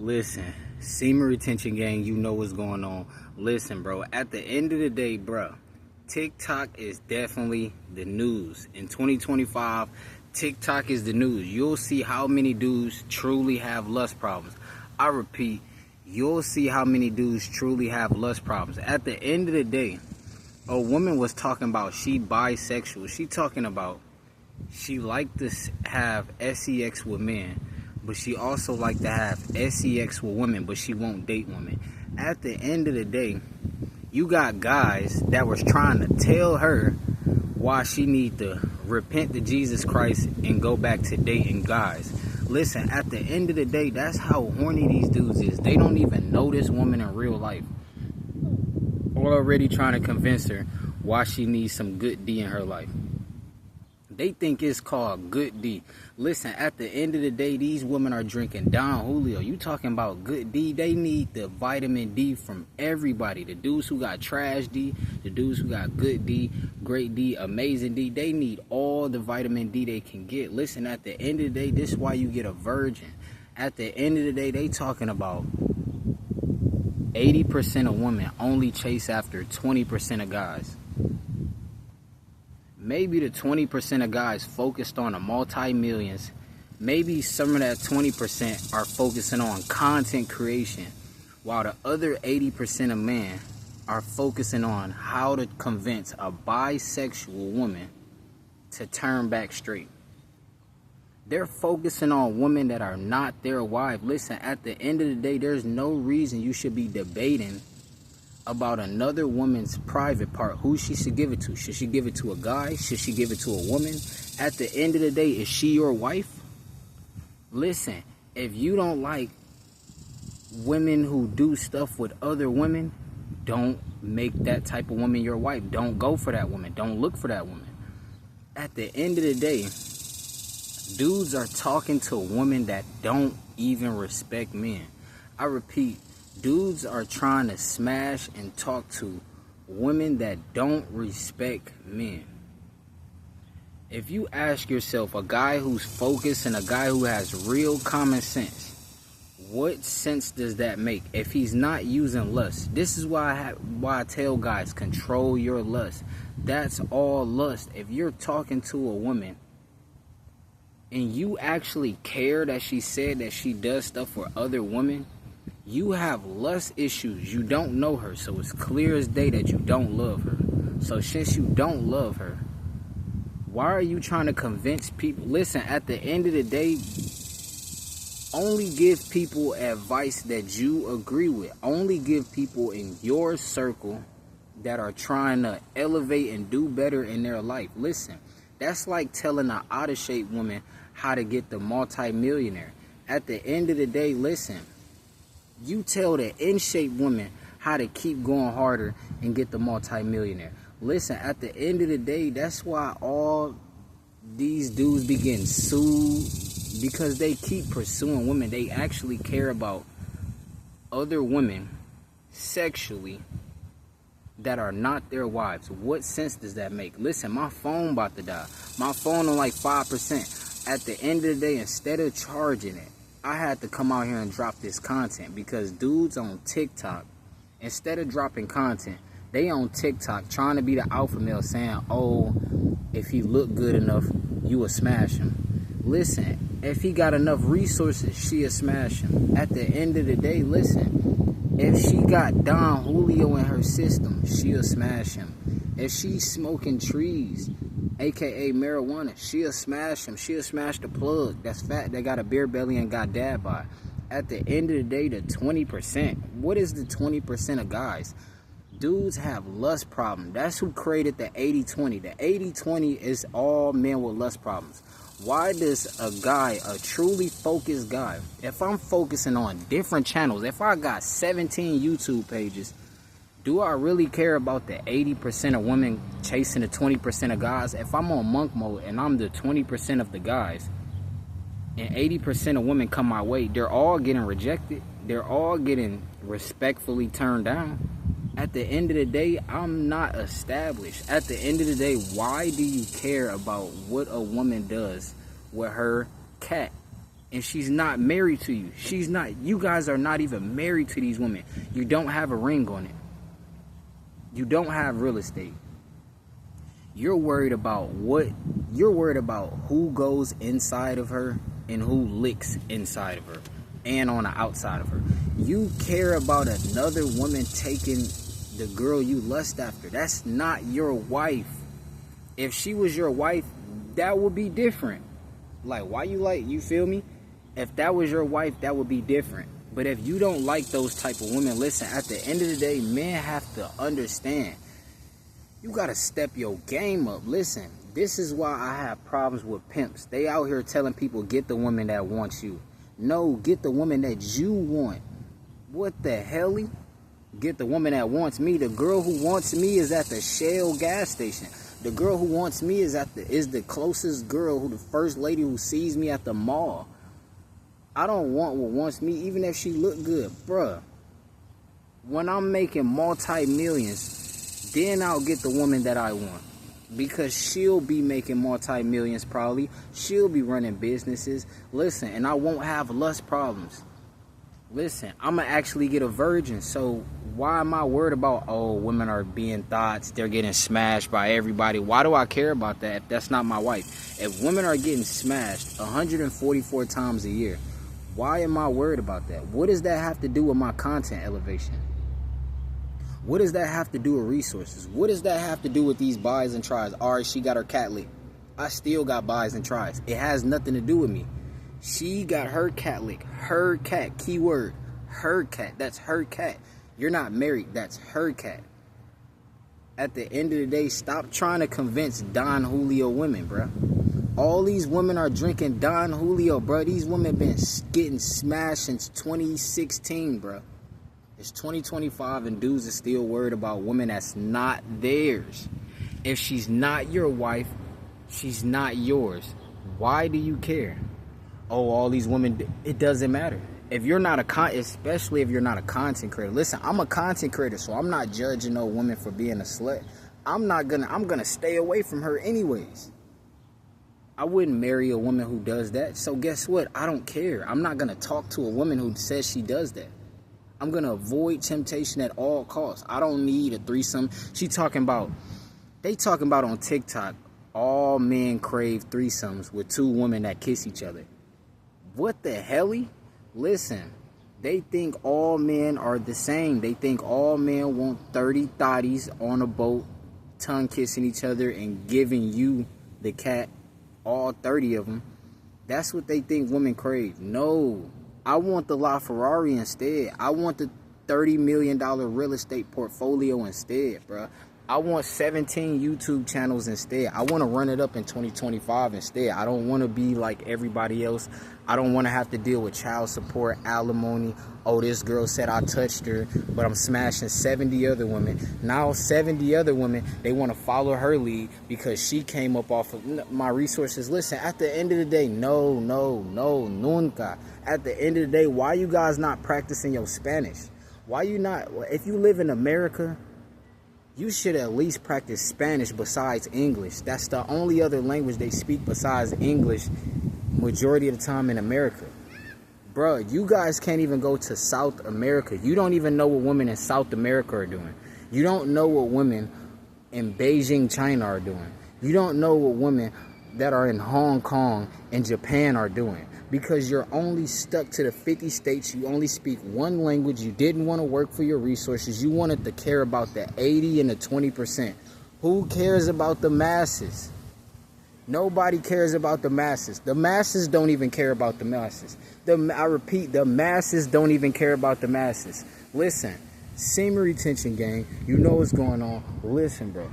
Listen, semen retention gang, you know what's going on. Listen, bro, at the end of the day, bro, TikTok is definitely the news. In 2025, TikTok is the news. You'll see how many dudes truly have lust problems. I repeat, you'll see how many dudes truly have lust problems. At the end of the day, a woman was talking about she bisexual. She talking about she like to have sex with men, but she also like to have sex with women, but she won't date women. At the end of the day, you got guys that was trying to tell her why she need to repent to Jesus Christ and go back to dating guys. Listen, at the end of the day, that's how horny these dudes is. They don't even know this woman in real life. Already trying to convince her why she needs some good D in her life. They think it's called good D. Listen, at the end of the day, these women are drinking Don Julio. You talking about good D? They need the vitamin D from everybody. The dudes who got trash D, the dudes who got good D, great D, amazing D. They need all the vitamin D they can get. Listen, at the end of the day, this is why you get a virgin. At the end of the day, they talking about 80% of women only chase after 20% of guys. Maybe the 20% of guys focused on the multi-millions. Maybe some of that 20% are focusing on content creation, while the other 80% of men are focusing on how to convince a bisexual woman to turn back straight. They're focusing on women that are not their wife. Listen, at the end of the day, there's no reason you should be debating about another woman's private part, who she should give it to. Should she give it to a guy? Should she give it to a woman? At the end of the day, is she your wife? Listen, if you don't like women who do stuff with other women, don't make that type of woman your wife. Don't go for that woman. Don't look for that woman. At the end of the day, dudes are talking to women that don't even respect men. I repeat, dudes are trying to smash and talk to women that don't respect men. If you ask yourself, a guy who's focused and a guy who has real common sense, what sense does that make if he's not using lust? This is why I tell guys, control your lust. That's all lust. If you're talking to a woman and you actually care that she said that she does stuff for other women, you have lust issues. You don't know her, so it's clear as day that you don't love her. So since you don't love her, why are you trying to convince people? Listen, at the end of the day, only give people advice that you agree with. Only give people in your circle that are trying to elevate and do better in their life. Listen, that's like telling an out-of-shape woman how to get the multi-millionaire. At the end of the day, listen, you tell the in-shape woman how to keep going harder and get the multi-millionaire. Listen, at the end of the day, that's why all these dudes be getting sued, because they keep pursuing women. They actually care about other women sexually that are not their wives. What sense does that make? Listen, my phone about to die. My phone on like 5%. At the end of the day, instead of charging it, I had to come out here and drop this content because dudes on TikTok, instead of dropping content, they on TikTok trying to be the alpha male, saying, oh, if he look good enough, you will smash him. Listen, if he got enough resources, she'll smash him. At the end of the day, listen, if she got Don Julio in her system, she'll smash him. If she's smoking trees, aka marijuana, she'll smash him. She'll smash the plug that's fat, that got a beer belly and got dad bod. At the end of the day, the 20%. What is the 20% of guys? Dudes have lust problems. That's who created the 80-20. The 80-20 is all men with lust problems. Why does a guy, a truly focused guy, if I'm focusing on different channels, if I got 17 YouTube pages, do I really care about the 80% of women chasing the 20% of guys? If I'm on monk mode and I'm the 20% of the guys and 80% of women come my way, they're all getting rejected. They're all getting respectfully turned down. At the end of the day, I'm not established. At the end of the day, why do you care about what a woman does with her cat? and she's not married to you. You guys are not even married to these women. You don't have a ring on it. You don't have real estate. You're worried about who goes inside of her and who licks inside of her and on the outside of her. You care about another woman taking the girl you lust after. That's not your wife. If she was your wife, that would be different. Like, you feel me? If that was your wife, that would be different. But if you don't like those type of women, listen, at the end of the day, men have to understand. You got to step your game up. Listen, this is why I have problems with pimps. They out here telling people, get the woman that wants you. No, get the woman that you want. What the hell? Get the woman that wants me. The girl who wants me is at the Shell gas station. The girl who wants me is the closest girl, the first lady who sees me at the mall. I don't want what wants me, even if she look good. Bruh, when I'm making multi-millions, then I'll get the woman that I want. Because she'll be making multi-millions probably. She'll be running businesses. Listen, and I won't have lust problems. Listen, I'm going to actually get a virgin. So why am I worried about, oh, women are being thoughts, they're getting smashed by everybody? Why do I care about that if that's not my wife? If women are getting smashed 144 times a year, why am I worried about that? What does that have to do with my content elevation? What does that have to do with resources? What does that have to do with these buys and tries? All right, she got her cat licked. I still got buys and tries. It has nothing to do with me. She got her cat licked. Her cat, keyword, her cat. That's her cat. You're not married. That's her cat. At the end of the day, stop trying to convince Don Julio women, bruh. All these women are drinking Don Julio, bruh. These women been getting smashed since 2016, bruh. It's 2025 and dudes are still worried about women that's not theirs. If she's not your wife, she's not yours. Why do you care? Oh, all these women, it doesn't matter. If you're not especially if you're not a content creator. Listen, I'm a content creator, so I'm not judging no woman for being a slut. I'm gonna stay away from her anyways. I wouldn't marry a woman who does that. So guess what? I don't care. I'm not gonna talk to a woman who says she does that. I'm gonna avoid temptation at all costs. I don't need a threesome. They talking about on TikTok, all men crave threesomes with two women that kiss each other. What the hell? Listen, they think all men are the same. They think all men want 30 thotties on a boat, tongue kissing each other and giving you the cat, all 30 of them. That's what they think women crave. No, I want the LaFerrari instead. I want the $30 million real estate portfolio instead, bro. I want 17 YouTube channels instead. I want to run it up in 2025 instead. I don't want to be like everybody else. I don't want to have to deal with child support, alimony. Oh, this girl said I touched her, but I'm smashing 70 other women. Now 70 other women, they want to follow her lead because she came up off of my resources. Listen, at the end of the day, no, nunca. At the end of the day, why you guys not practicing your Spanish? Why you not? If you live in America, you should at least practice Spanish besides English. That's the only other language they speak besides English majority of the time in America. Bruh, you guys can't even go to South America. You don't even know what women in South America are doing. You don't know what women in Beijing, China are doing. You don't know what women that are in Hong Kong and Japan are doing. Because you're only stuck to the 50 states. You only speak one language. You didn't want to work for your resources. You wanted to care about the 80 and the 20%. Who cares about the masses? Nobody cares about the masses. The masses don't even care about the masses. I repeat, the masses don't even care about the masses. Listen, semen retention gang, you know what's going on. Listen, bro.